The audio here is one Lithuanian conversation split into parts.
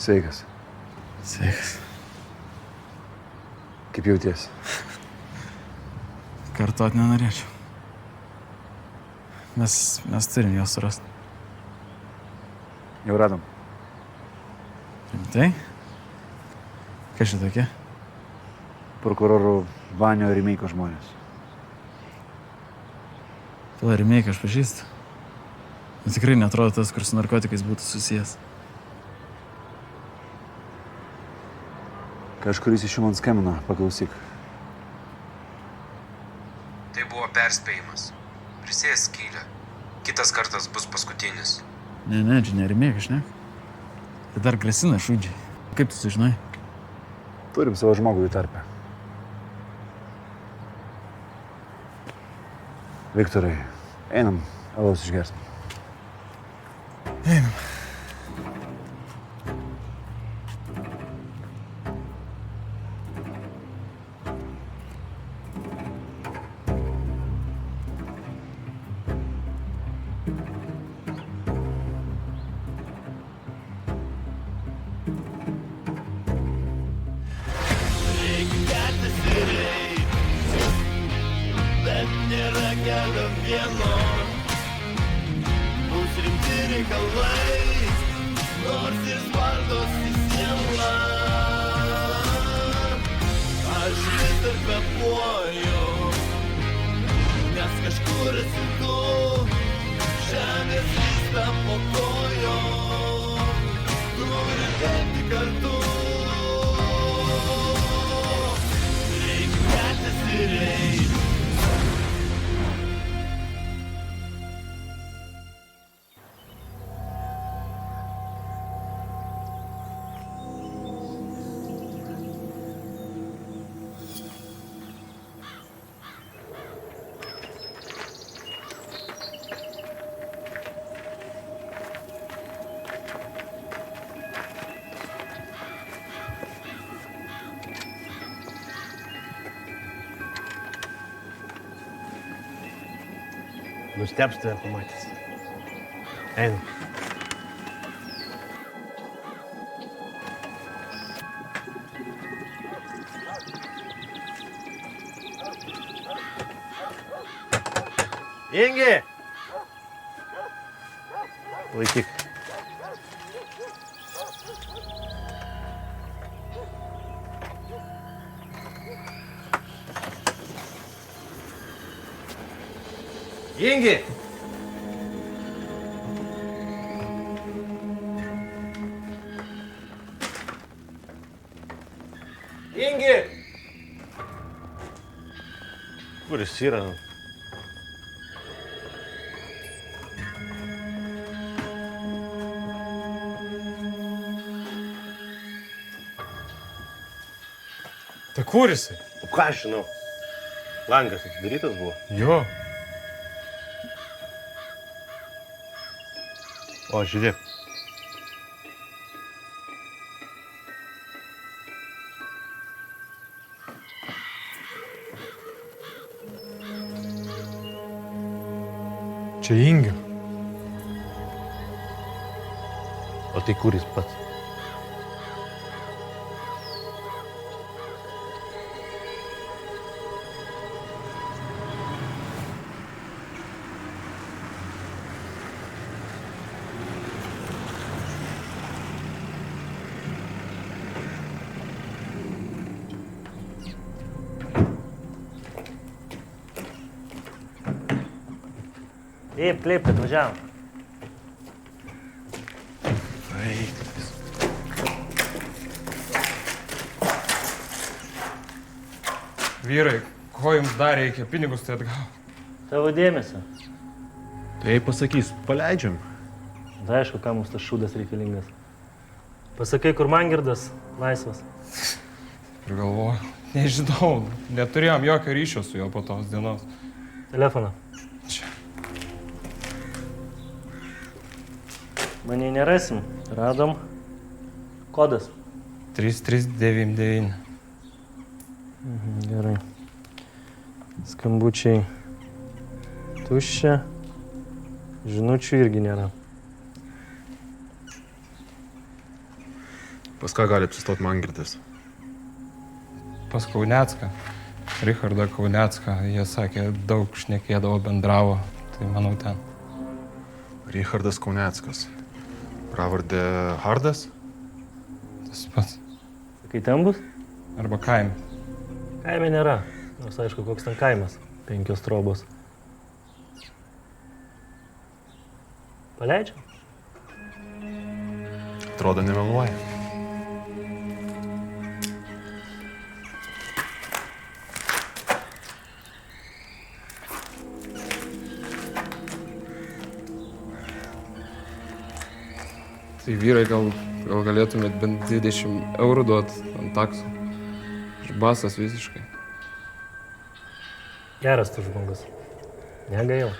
Sveikas. Sveikas. Kaip jautiesi? Kartuot nenorėčiau. Mes turim jos surasti. Jau radom. Rimtai? Kas čia tokie? Prokurorų Vanio Rimeiko žmonės. Pala Rimeiką aš pažįstu. Tikrai netrodo tas, kur su narkotikais būtų susijęs. Kažkuris iš jų man skambino, paklausyk. Tai buvo perspėjimas. Prisės skylę. Kitas kartas bus paskutinis. Ne, čia ne Rimeika, šnek. Tai dar grasina šūdžiai. Kaip tu sužinai? Turim savo žmogų į tarpę. Viktorai, einam, alaus išgersim. Einam. Nustebs tave pamatęs. Einam. Ingi! Laikyk. Ingi! Ingi! Kur jis yra? Tai kur jisai? O ką aš žinau? Langas atidarytas buvo. Jo. O, žiūrėk. Čia Ingio. O tai kur jis pats? Taip, atvažiavom. Vaikas. Vyrai, ko jums dar reikia? Pinigus tai atgal. Tavo dėmesio. Tai pasakys, paleidžiam. Tai aišku, kam mums tas šūdas reikalingas. Pasakai, kur Mangirdas laisvas. Ir galvoju, nežinau, neturėjom jokio ryšio su juo po tos dienos. Telefoną. Čia. Manį nerasim. Radom. Kodas. 3399. Gerai. Skambučiai tuščia. Žinučių irgi nėra. Pas ką gali apsistoti Mangirdas? Pas Kaunecką. Richardą Kaunecką. Jie sakė, daug šnekėdavo, bendravo. Tai manau ten. Richardas Kauneckas. Pravardė Hardas? Tas pats. Sakai, ten bus? Arba kaime. Kaime nėra. Nors aišku, koks ten kaimas. 5 trobos. Paleidžiam? Atrodo, nemeluoja. Tai vyrai, gal galėtumėt bent 20 eurų duoti ant taksų. Žbasas visiškai. Geras tu žmogus. Negaila.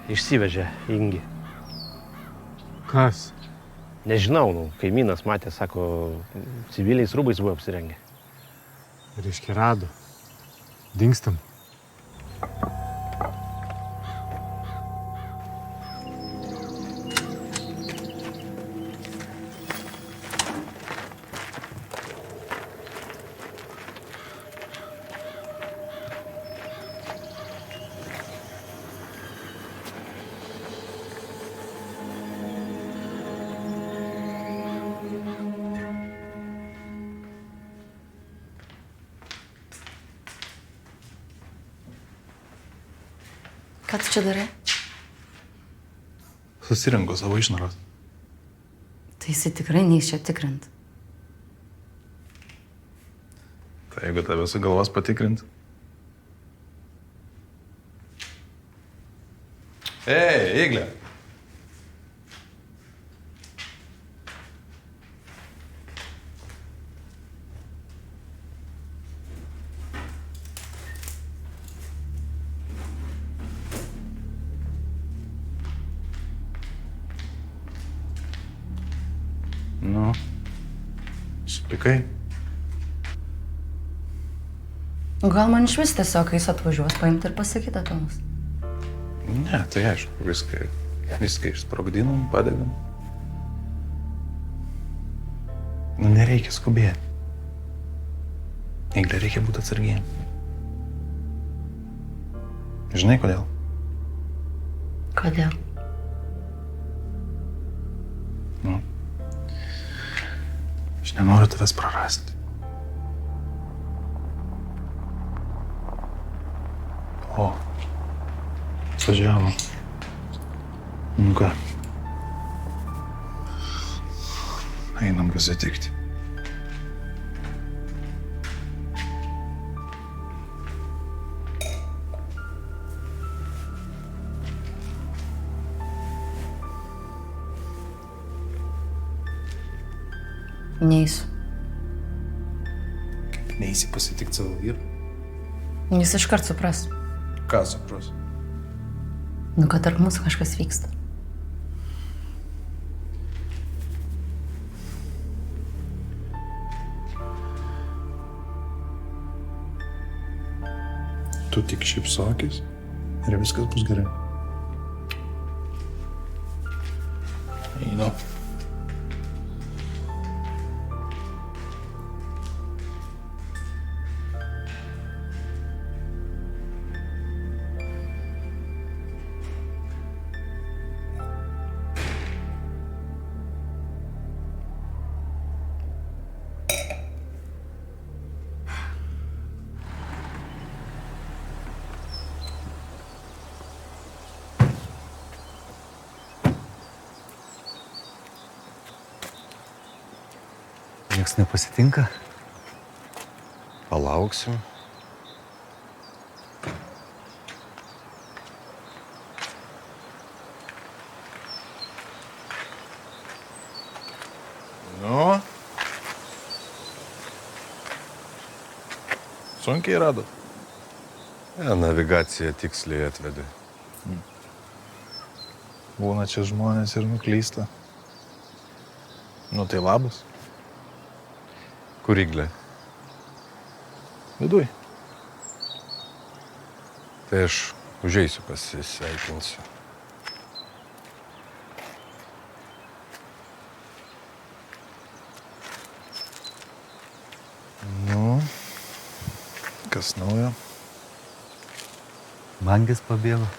Išsivežė Ingi. Kas? Nežinau, kaimynas matė, sako, civiliais rūbais buvo apsirengę. Reiškia, rado. Dingstam. Ką tu čia darai? Susirinko savo išnaras. Tai jisai tikrai neis čia tikrint. Tai jeigu tave sugalvos patikrint. Ei, Iglė. Nu, supykai? Gal man iš vis tiesiog, kai jis atvažiuos, paimti ir pasakyti apie mus. Ne, tai aišku, viską išsprogdinom, padegam. Nu, nereikia skubėti. Iglė, reikia būti atsargiai. Žinai, kodėl? Kodėl? Nu, aš nenoriu tavęs prarasti. O, atvažiavo. Nu ką? Einam pasitikti. Neįsiu. Neįsi pasitikti savo vyrą. Jis iškart supras. Ką supras? Nu, kad tarp mūsų kažkas vyksta. Tu tik šypsokis ir viskas bus gerai. Einu. Niekas nepasitinka? Palauksim. Nu. Sunkiai radot. Navigacija tiksliai atvedė. Būna čia žmonės ir nuklysta. Nu tai labas. Kur Iglė? Viduj. Tai aš užeisiu pasisveikinsiu. Nu. Kas naujo? Mangis pabėgo.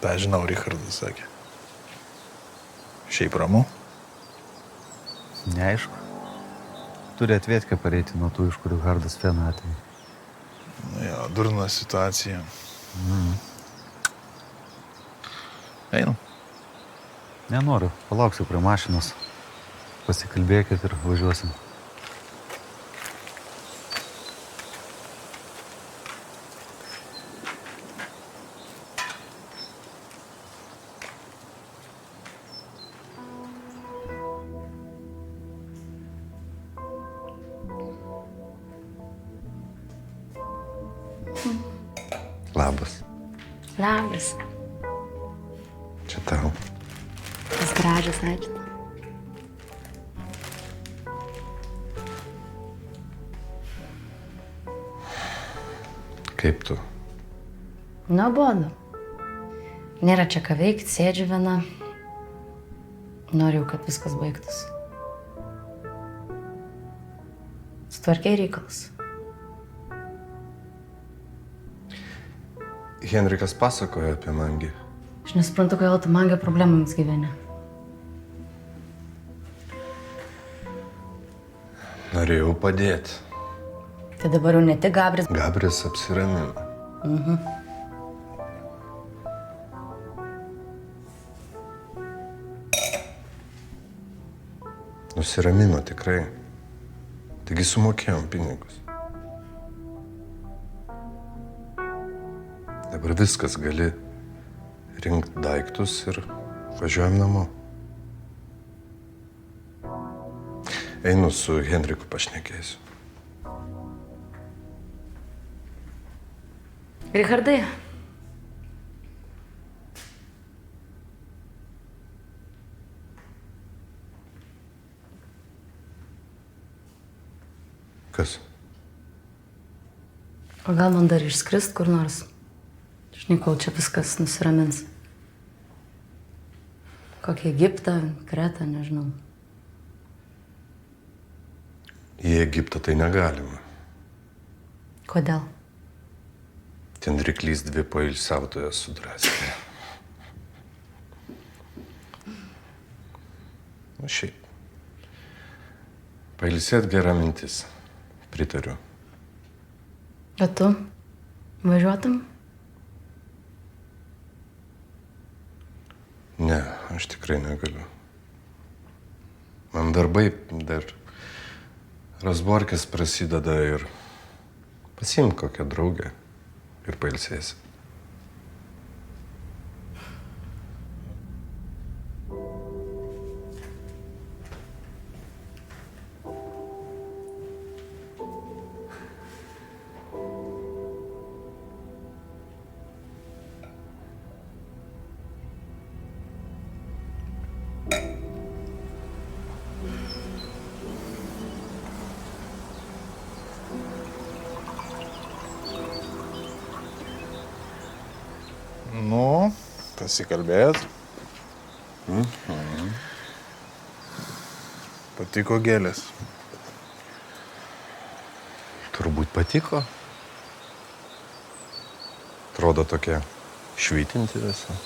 Ta žinau, Richardas sakė. Šiaip ramu. Neaišku. Turi atvietkę pareiti nuo tų, iš kurių Hardas Fena atėjo. Nu jo, durna situacija. Einu. Nenoriu, palauksiu prie mašinos. Pasikalbėkit ir važiuosim. Labas. Labas. Čia tau. Tas gražus, ačiū. Kaip tu? Nuobodu. Nėra čia ką veikti, sėdžiu viena. Noriu, kad viskas baigtųsi. Sutvarkei reikalus. Henrikas pasakojo apie Mangį. Aš nesuprantu, kodėl tu Mangio problemams gyveni. Norėjau padėti. Tai dabar jau ne tik Gabris. Gabris apsiramino. Nusiramino tikrai. Taigi sumokėjom pinigus. Dabar viskas, gali rinkti daiktus ir važiuojam namo. Einu su Henriku pašnekėsiu. Richardai. Kas? O gal man dar išskrist kur nors? Žinai, kol čia viskas nusiramins. Kokį Egiptą, Kretą, nežinau. Į Egiptą tai negalima. Kodėl? Ten ryklys dvi poilsiautojas sudraskė. Nu šiaip. Pailsėt gera mintis. Pritariu. O tu? Važiuotum? Ne, aš tikrai negaliu. Man darbai dar razborkis prasideda ir pasiimk kokią draugę ir pailsėsi. Pasikalbėjot? Patiko gėlės. Turbūt patiko. Atrodo tokia švytinti visa.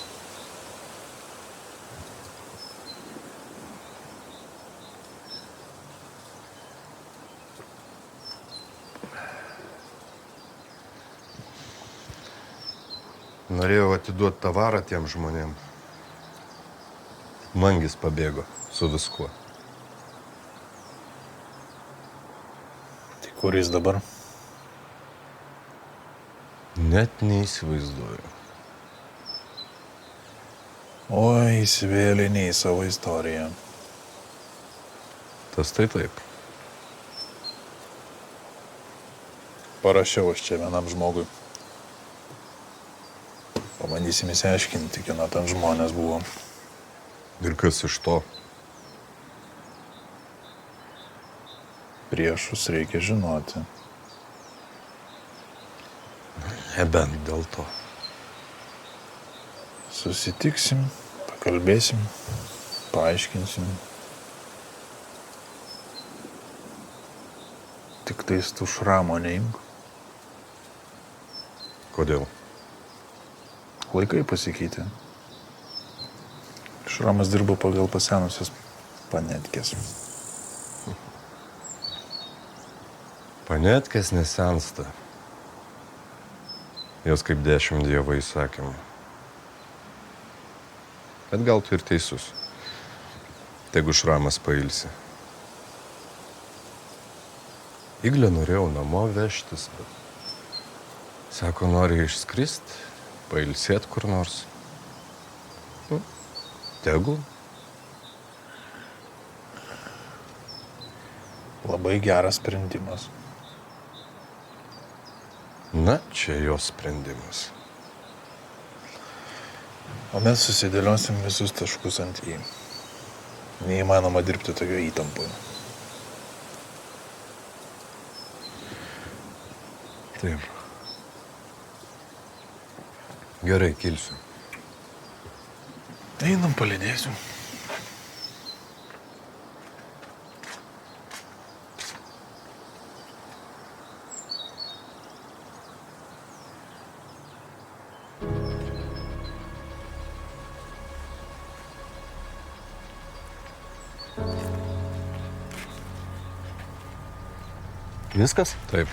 Norėjau atiduoti tavarą tiem žmonėm. Mangis pabėgo su viskuo. Tai kur jis dabar? Net neįsivaizduoju. Oi, įsivėlė ne į savo istoriją. Tas tai taip. Parašiau aš čia vienam žmogui. Pabandysim įsiaiškinti, kieno ten žmonės buvo. Ir kas iš to? Priešus reikia žinoti. Nebent dėl to. Susitiksim, pakalbėsim, paaiškinsim. Tik tais tu šramo neimk. Kodėl? Laikai pasikeitė. Šramas dirbo pagal pasenusias panetkės. Panetkės nesensta. Jos kaip 10 Dievo įsakymų. Bet gal tu ir teisus. Tegu šramas pailsi. Iglę norėjau namo vežtis, bet sako, nori išskrist, pailsėt kur nors. Tegul. Labai geras sprendimas. Na, čia jos sprendimas. O mes susidėliosim visus taškus ant į. Neįmanoma dirbti tokio įtampoje. Taip. Gerai, kilsiu. Einam, palydėsiu. Viskas? Taip.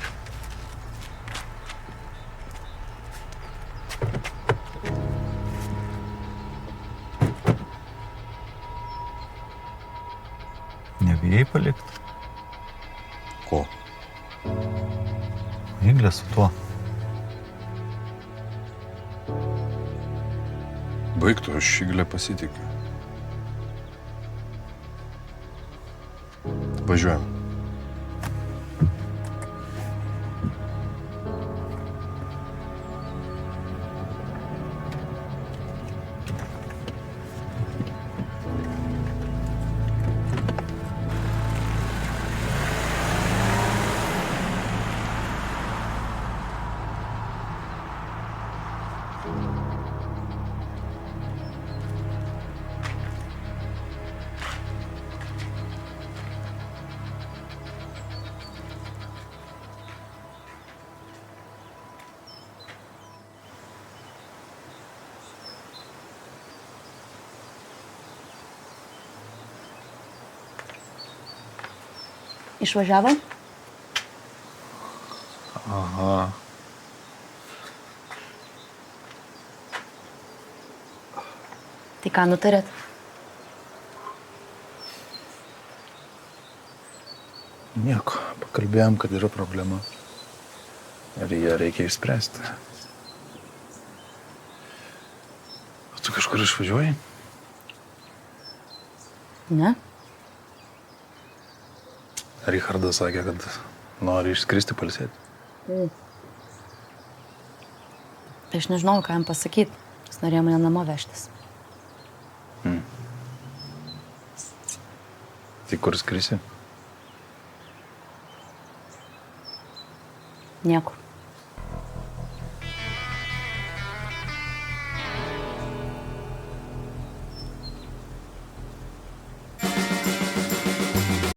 Nebijai palikti? Ko? Iglė su tuo. Baigtų, aš Iglę pasitikiu. Važiuojam. Išvažiavo? Aha. Tai ką nutarėt? Nieko. Pakalbėjom, kad yra problema. Ir ją reikia išspręsti. O tu kažkur išvažiuoji? Ne? Richardas sakė, kad nori išskristi pailsėti. Tai aš nežinau, ką jam pasakyti. Jis norėjo mane namo vežtis. Tai kur skrisi? Niekur.